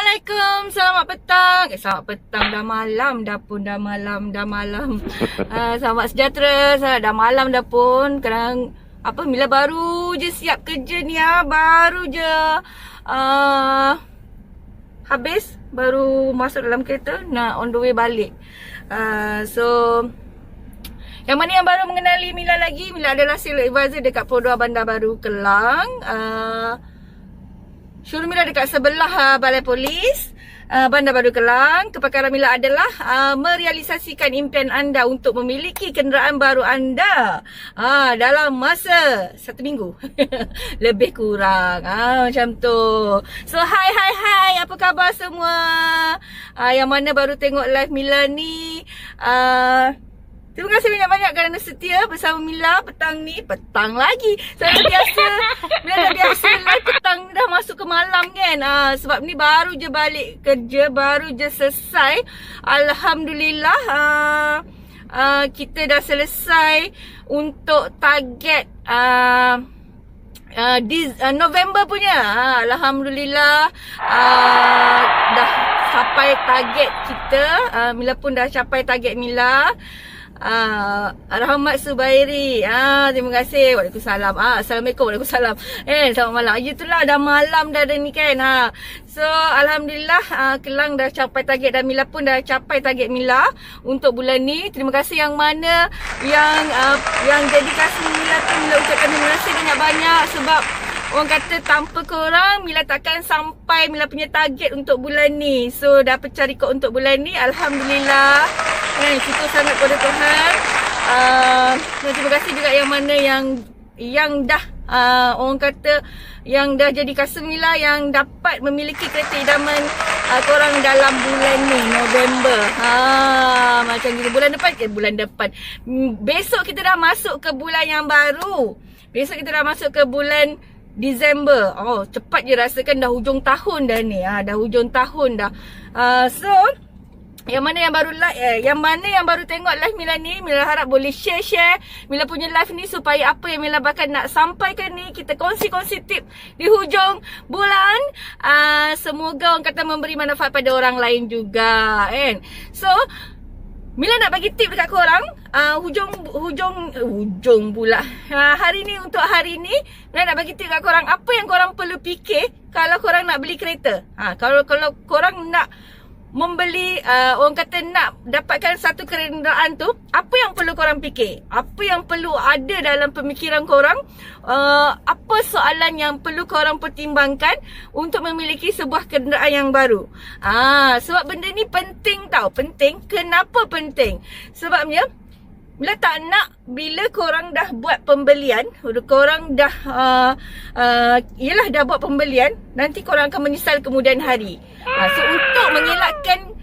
Assalamualaikum, selamat petang. Selamat petang, dah malam dah pun, dah malam. Selamat sejahtera, dah malam dah pun. Kadang Mila baru je siap kerja ni baru je habis, baru masuk dalam kereta, nak on the way balik. So yang mana yang baru mengenali Mila lagi, Mila adalah sales advisor dekat Produa Bandar Baru Kelang. Showroom Mila dekat sebelah Balai Polis Bandar Baru Kelang. Kepakaran Mila adalah merealisasikan impian anda untuk memiliki kenderaan baru anda dalam masa 1 minggu lebih kurang, macam tu. So hai, apa khabar semua? Yang mana baru tengok live Mila ni, terima kasih banyak-banyak kerana setia bersama Mila petang ni. Petang lagi. Saya dah biasa live petang dah masuk ke malam kan. Sebab ni baru je balik kerja, baru je selesai. Alhamdulillah, kita dah selesai untuk target November punya. Alhamdulillah, dah capai target kita. Mila pun dah capai target Mila. Rahmat Subairi, terima kasih. Waalaikumsalam. Assalamualaikum. Waalaikumsalam. Selamat malam. Itulah dah malam dah ni kan. So alhamdulillah, Kelang dah capai target dan Mila pun dah capai target Mila untuk bulan ni. Terima kasih yang mana yang dedikasi Mila tu, Mila ucapkan terima kasih banyak-banyak. Sebab orang kata tanpa korang Mila takkan sampai Mila punya target untuk bulan ni. So dah pecah rekod untuk bulan ni. Alhamdulillah, syukur sangat kepada Tuhan. Terima kasih juga yang mana yang dah orang kata yang dah jadi customer Mila, yang dapat memiliki kereta idaman korang dalam bulan ni, November. Macam gitu. Bulan depan. Besok kita dah masuk ke bulan yang baru. Besok kita dah masuk ke bulan Disember. Cepat je rasakan dah hujung tahun dah ni. Dah hujung tahun dah. So yang mana yang baru tengok live Mila ni, Mila harap boleh share Mila punya live ni, supaya apa yang Mila bakal nak sampaikan ni, kita kongsi tip di hujung bulan. Semoga orang kata memberi manfaat pada orang lain juga kan. So Mila nak bagi tip dekat korang hujung pula. Hari ni, untuk hari ni Mila nak bagi tip dekat korang apa yang korang perlu fikir kalau korang nak beli kereta. Kalau korang nak membeli, orang kata nak dapatkan satu kenderaan tu, apa yang perlu korang fikir? Apa yang perlu ada dalam pemikiran korang? Apa soalan yang perlu korang pertimbangkan untuk memiliki sebuah kenderaan yang baru? Sebab benda ni penting tau. Penting. Kenapa penting? Sebabnya Mila tak nak bila korang dah buat pembelian, korang dah dah buat pembelian, nanti korang akan menyesal kemudian hari. So untuk mengelakkan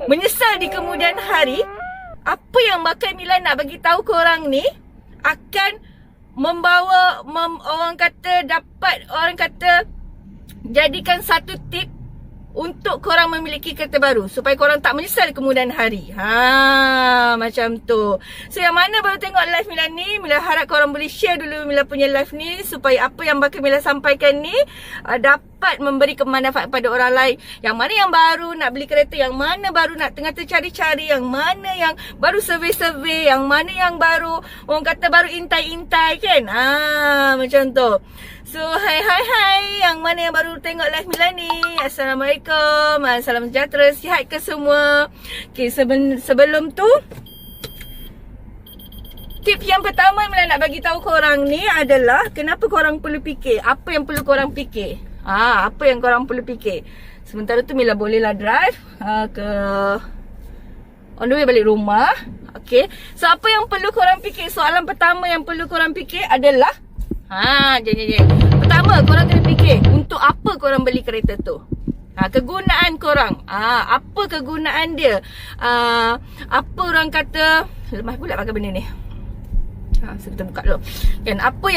menyesal di kemudian hari, apa yang bakal Mila nak bagi tahu korang ni akan membawa orang kata jadikan satu tip untuk korang memiliki kereta baru, supaya korang tak menyesal kemudian hari. Macam tu. So yang mana baru tengok live Mila ni, Mila harap korang boleh share dulu Mila punya live ni, supaya apa yang bakal Mila sampaikan ni dapat memberi manfaat pada orang lain. Yang mana yang baru nak beli kereta, yang mana baru nak tengah tercari-cari, yang mana yang baru survey-survey, yang mana yang baru orang kata baru intai-intai kan. Macam tu. So hai, yang mana yang baru tengok live Mila ni, Assalamualaikum, salam sejahtera, sihat ke semua. Okay, sebelum tu, tip yang pertama Mila nak bagi tahu korang ni adalah kenapa korang perlu fikir. Apa yang perlu korang fikir? Apa yang korang perlu fikir? Sementara tu Mila bolehlah drive ke on the way balik rumah. Okay, so apa yang perlu korang fikir? Soalan pertama yang perlu korang fikir adalah pertama, korang kena fikir untuk apa korang beli kereta tu. Kegunaan korang, apa kegunaan dia, apa orang kata, lemas pula pakai benda ni. So kita buka dulu kan, apa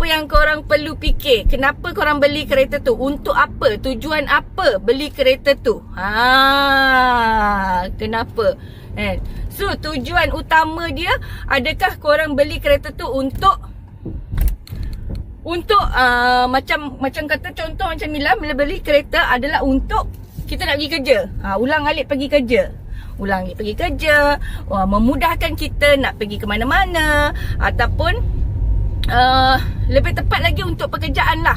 yang korang perlu fikir. Kenapa korang beli kereta tu, untuk apa, tujuan apa beli kereta tu, kenapa kan. So tujuan utama dia, adakah korang beli kereta tu untuk untuk macam kata contoh macam Mila beli kereta adalah untuk kita nak pergi kerja. Ulang-alik pergi kerja. Ulang-alik pergi kerja, memudahkan kita nak pergi ke mana-mana, ataupun lebih tepat lagi untuk pekerjaan lah.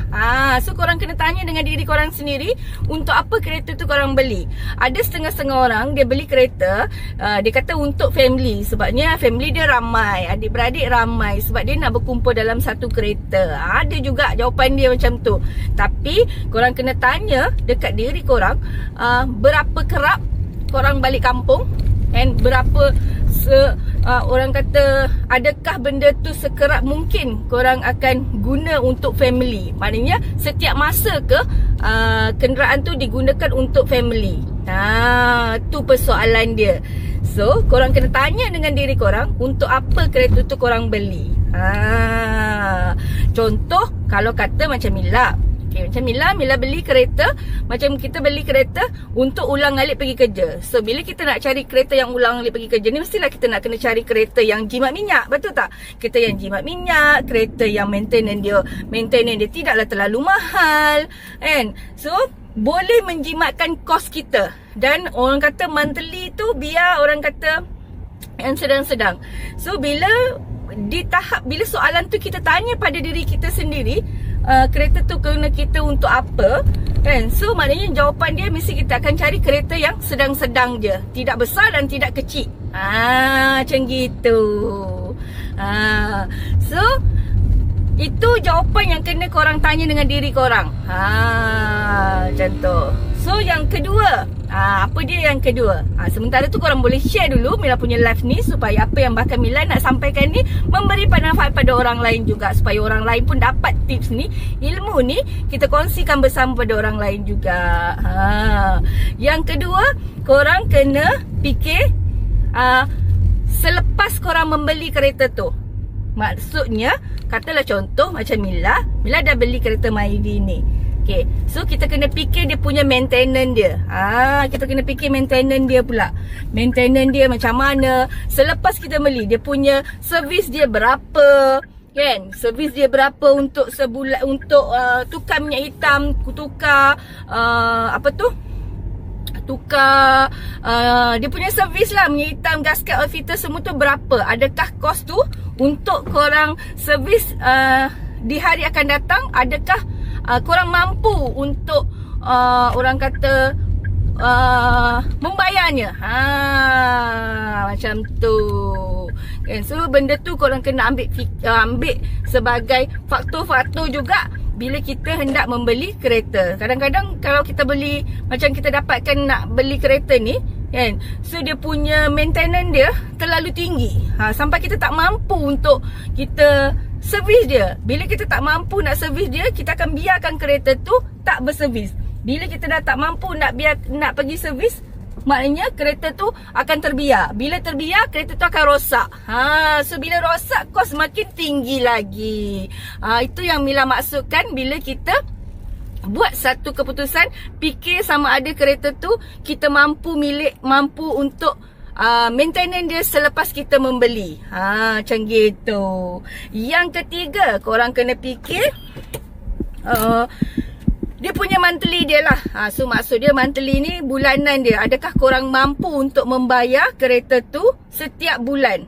So korang kena tanya dengan diri korang sendiri, untuk apa kereta tu korang beli. Ada setengah-setengah orang dia beli kereta, dia kata untuk family, sebabnya family dia ramai, adik-beradik ramai, sebab dia nak berkumpul dalam satu kereta. Ada juga jawapan dia macam tu. Tapi korang kena tanya dekat diri korang, berapa kerap korang balik kampung, and berapa orang kata, adakah benda tu sekerap mungkin korang akan guna untuk family. Maknanya setiap masa ke kenderaan tu digunakan untuk family. Tu persoalan dia. So korang kena tanya dengan diri korang, untuk apa kereta tu korang beli. Contoh kalau kata macam Mila, macam Mila beli kereta, macam kita beli kereta untuk ulang-alik pergi kerja. So bila kita nak cari kereta yang ulang-alik pergi kerja ni, mestilah kita nak kena cari kereta yang jimat minyak, betul tak? Kereta yang jimat minyak, kereta yang maintenance dia tidaklah terlalu mahal, kan? So boleh menjimatkan kos kita. Dan orang kata monthly tu biar orang kata yang sedang-sedang. So bila soalan tu kita tanya pada diri kita sendiri, kereta tu kena kita untuk apa, kan? So maknanya jawapan dia mesti kita akan cari kereta yang sedang-sedang je, tidak besar dan tidak kecil. Macam gitu. So itu jawapan yang kena korang tanya dengan diri korang. Macam tu. So yang kedua, apa dia yang kedua? Sementara tu korang boleh share dulu Mila punya live ni, supaya apa yang bahkan Mila nak sampaikan ni memberi manfaat pada orang lain juga, supaya orang lain pun dapat tips ni, ilmu ni kita kongsikan bersama pada orang lain juga. Yang kedua, korang kena fikir selepas korang membeli kereta tu. Maksudnya, katalah contoh macam Mila dah beli kereta Myvi ni. Okay, so kita kena fikir dia punya maintenance dia. Kita kena fikir maintenance dia pula. Maintenance dia macam mana. Selepas kita beli, dia punya servis dia berapa, kan? Servis dia berapa untuk sebulan, untuk tukar minyak hitam, tukar tukar dia punya servis lah, minyak hitam, gasket, oil filter, semua tu berapa. Adakah kos tu untuk korang servis di hari akan datang? Adakah korang mampu untuk orang kata membayarnya? Macam tu, kan? So benda tu korang kena ambil sebagai faktor-faktor juga bila kita hendak membeli kereta. Kadang-kadang kalau kita beli, macam kita dapatkan nak beli kereta ni, kan, so dia punya maintenance dia terlalu tinggi, sampai kita tak mampu untuk kita servis dia. Bila kita tak mampu nak servis dia, kita akan biarkan kereta tu tak berservis. Bila kita dah tak mampu nak pergi servis, maknanya kereta tu akan terbiar. Bila terbiar, kereta tu akan rosak. So bila rosak, kos makin tinggi lagi. Itu yang Mila maksudkan bila kita buat satu keputusan, fikir sama ada kereta tu kita mampu untuk maintenance dia selepas kita membeli. Macam gitu. Yang ketiga, korang kena fikir dia punya monthly dia lah. So maksud dia monthly ni bulanan dia. Adakah korang mampu untuk membayar kereta tu setiap bulan?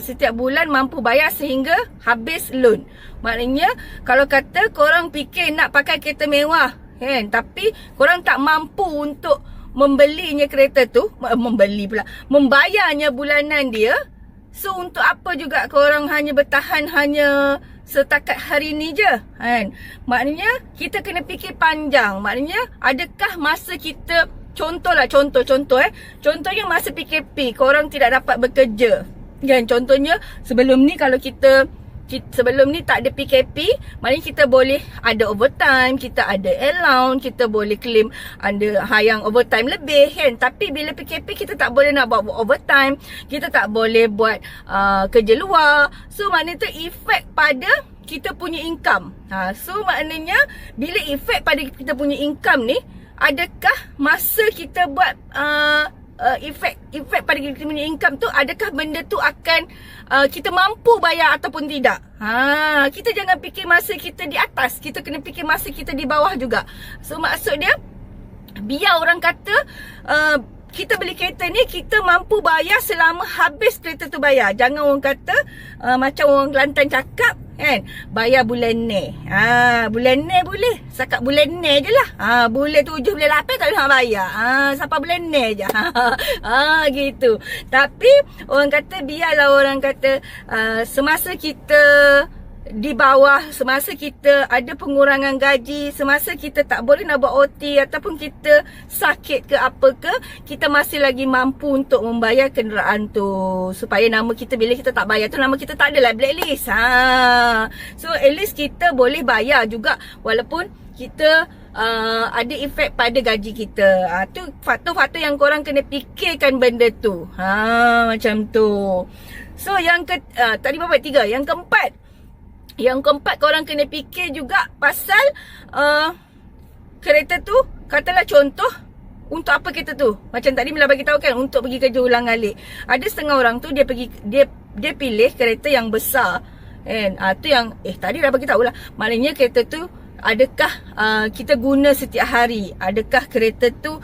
Setiap bulan mampu bayar sehingga habis loan. Maknanya kalau kata korang fikir nak pakai kereta mewah, kan, tapi korang tak mampu untuk membelinya kereta tu, membayarnya bulanan dia. So untuk apa juga korang hanya bertahan hanya setakat hari ni je, kan? Maknanya kita kena fikir panjang. Maknanya adakah masa kita, contohnya masa PKP korang tidak dapat bekerja, kan? Contohnya sebelum ni, kalau kita sebelum ni tak ada PKP, maknanya kita boleh ada overtime, kita ada allowance, kita boleh claim ada yang overtime lebih, kan? Tapi bila PKP kita tak boleh nak buat overtime, kita tak boleh buat kerja luar. So maknanya tu efek pada kita punya income. So maknanya bila efek pada kita punya income ni, adakah masa kita buat efek pada kita punya income tu, adakah benda tu akan kita mampu bayar ataupun tidak. Kita jangan fikir masa kita di atas, kita kena fikir masa kita di bawah juga. So maksud dia, biar orang kata kita beli kereta ni, kita mampu bayar selama habis kereta tu bayar. Jangan orang kata macam orang Kelantan cakap kan, bayar bulan ni. Bulan ni boleh, setakat bulan ni je lah. Bulan 7, bulan 8 tak boleh nak bayar. Sampai bulan ni je. Gitu. Tapi orang kata, biarlah orang kata semasa kita di bawah, semasa kita ada pengurangan gaji, semasa kita tak boleh nak buat OT ataupun kita sakit ke apa ke, kita masih lagi mampu untuk membayar kenderaan tu. Supaya nama kita, bila kita tak bayar tu, nama kita tak adalah blacklist. So at least kita boleh bayar juga walaupun kita ada efek pada gaji kita. Tu faktor-faktor yang korang kena fikirkan benda tu. Macam tu. So yang tadi berapa? 3. Yang keempat korang kena fikir juga pasal kereta tu, katalah contoh, untuk apa kereta tu? Macam tadi Mila bagi tahu kan, untuk pergi kerja ulang-alik. Ada setengah orang tu dia pilih kereta yang besar. Kan? Tu yang tadi dah bagi tahu lah. Maknanya kereta tu adakah kita guna setiap hari? Adakah kereta tu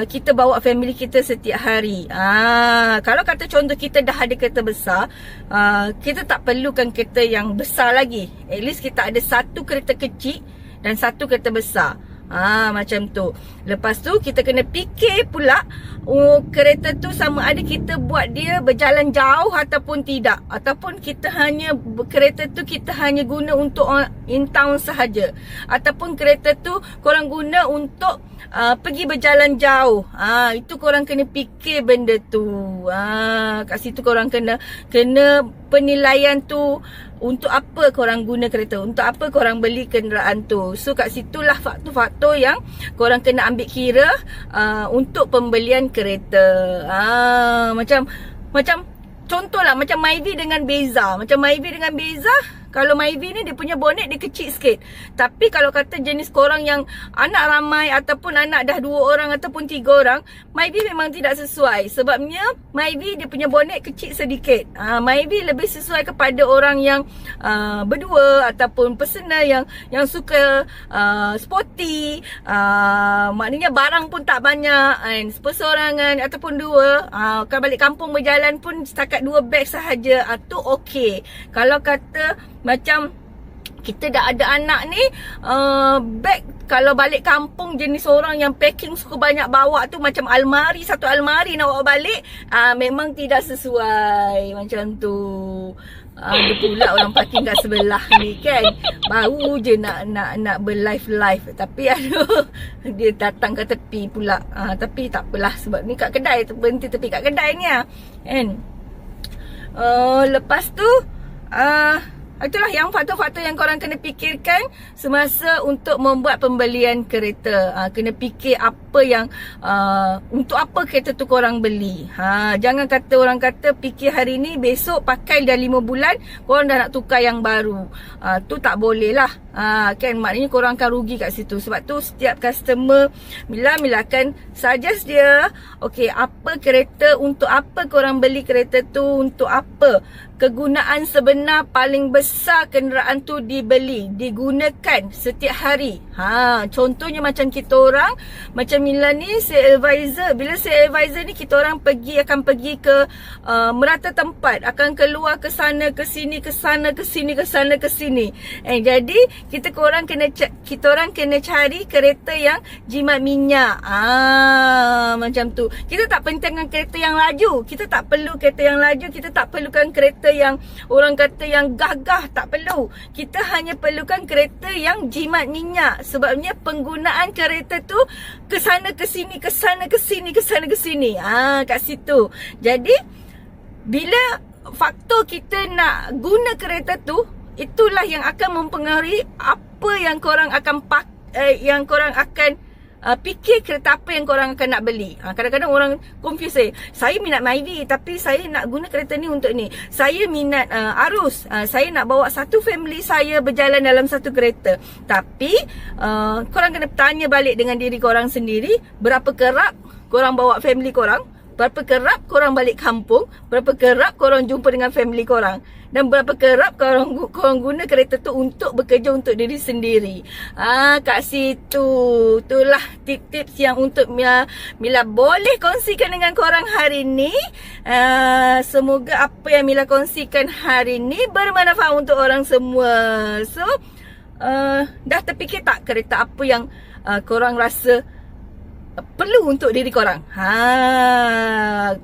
kita bawa family kita setiap hari? Kalau kata contoh kita dah ada kereta besar, kita tak perlukan kereta yang besar lagi. At least kita ada satu kereta kecil dan satu kereta besar. Macam tu. Lepas tu kita kena fikir pula kereta tu sama ada kita buat dia berjalan jauh ataupun tidak, ataupun kita hanya kereta tu kita hanya guna untuk in town sahaja, ataupun kereta tu korang guna untuk pergi berjalan jauh. Itu korang kena fikir benda tu. Kat situ korang kena penilaian tu. Untuk apa korang guna kereta? Untuk apa korang beli kenderaan tu? So kat situlah faktor-faktor yang korang kena ambil kira untuk pembelian kereta. Macam contohlah macam Myvi dengan Beza. Kalau Myvi ni dia punya bonet dia kecil sikit. Tapi kalau kata jenis korang yang anak ramai ataupun anak dah 2 orang ataupun 3 orang, Myvi memang tidak sesuai. Sebabnya Myvi dia punya bonet kecil sedikit. Myvi lebih sesuai kepada orang yang berdua ataupun personal yang suka sporty. Maknanya barang pun tak banyak, perseorangan ataupun 2. Kalau balik kampung berjalan pun setakat 2 beg sahaja. Tu okey. Kalau kata macam kita dah ada anak ni, beg kalau balik kampung jenis orang yang packing suka banyak bawa tu, macam satu almari nak bawa balik, memang tidak sesuai. Macam tu. Ada pula orang parking kat sebelah ni kan, baru je nak berlive. Tapi aduh, dia datang ke tepi pula. Tapi tak apalah, sebab ni kat kedai, berhenti tepi kat kedai ni kan. Lepas tu itulah yang faktor-faktor yang korang kena fikirkan semasa untuk membuat pembelian kereta. Kena fikir apa yang untuk apa kereta tu korang beli. Jangan kata orang kata fikir hari ni, besok pakai dah 5 bulan korang dah nak tukar yang baru. Tu tak boleh lah. Kan maknanya korang akan rugi kat situ. Sebab tu setiap customer Mila akan suggest dia, okey, apa kereta, untuk apa korang beli kereta tu, untuk apa kegunaan sebenar paling besar kenderaan tu digunakan setiap hari. Contohnya macam kita orang, macam Mila ni sales advisor. Bila sales advisor ni kita orang akan pergi ke merata tempat, akan keluar ke sana ke sini, ke sana ke sini, ke sana ke sini. Jadi kita orang kena cari kereta yang jimat minyak. Macam tu. Kita tak pentingkan kereta yang laju. Kita tak perlu kereta yang laju. Kita tak perlukan kereta yang orang kata yang gagah. Tak perlu. Kita hanya perlukan kereta yang jimat minyak. Sebabnya penggunaan kereta tu ke sana ke sini, ke sana ke sini, ke sana ke sini. Kat situ. Jadi bila faktor kita nak guna kereta tu, itulah yang akan mempengaruhi apa yang korang akan fikir kereta apa yang korang akan nak beli. Kadang-kadang orang confuse saya minat Myvi tapi saya nak guna kereta ni untuk ni. Saya minat Arus, saya nak bawa satu family saya berjalan dalam satu kereta. Tapi korang kena tanya balik dengan diri korang sendiri, berapa kerap korang bawa family korang berapa kerap korang balik kampung, berapa kerap korang jumpa dengan family korang, dan berapa kerap korang guna kereta tu untuk bekerja untuk diri sendiri. Kat situ, itulah tips-tips yang untuk Mila boleh kongsikan dengan korang hari ni. Semoga apa yang Mila kongsikan hari ni bermanfaat untuk orang semua. So, dah terfikir tak kereta apa yang korang rasa perlu untuk diri korang?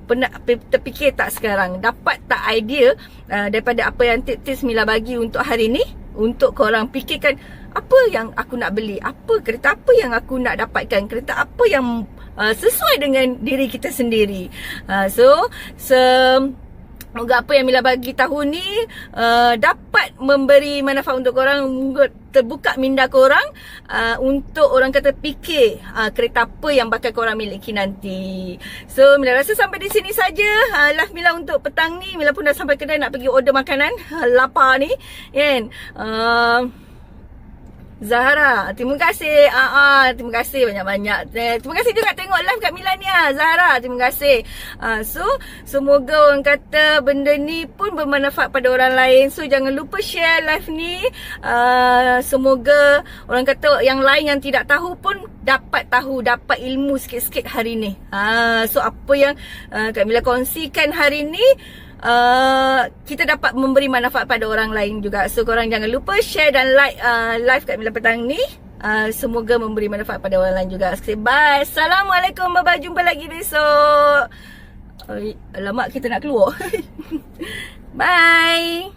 Pernah terfikir tak sekarang? Dapat tak idea daripada apa yang tips Mila bagi untuk hari ni? Untuk korang fikirkan, apa yang aku nak beli? Kereta apa yang aku nak dapatkan? Kereta apa yang sesuai dengan diri kita sendiri? Semoga apa yang Mila bagi tahun ni dapat memberi manfaat untuk korang, terbuka minda korang untuk orang kata fikir kereta apa yang bakal korang miliki nanti. So, Mila rasa sampai di sini saja live Mila untuk petang ni. Mila pun dah sampai kedai nak pergi order makanan. Lapar ni kan. Zahara, terima kasih. Terima kasih banyak-banyak. Terima kasih juga tengok live kat Mila ni Zahara, terima kasih. So, semoga orang kata benda ni pun bermanfaat pada orang lain. So, jangan lupa share live ni. Semoga orang kata yang lain yang tidak tahu pun dapat tahu, dapat ilmu sikit-sikit hari ni. So, apa yang Kak Mila kongsikan hari ni, kita dapat memberi manfaat pada orang lain juga. So, korang jangan lupa share dan like live kat Mila petang ni. Semoga memberi manfaat pada orang lain juga. Bye. Assalamualaikum. Bye-bye. Jumpa lagi besok. Alamak, kita nak keluar. Bye.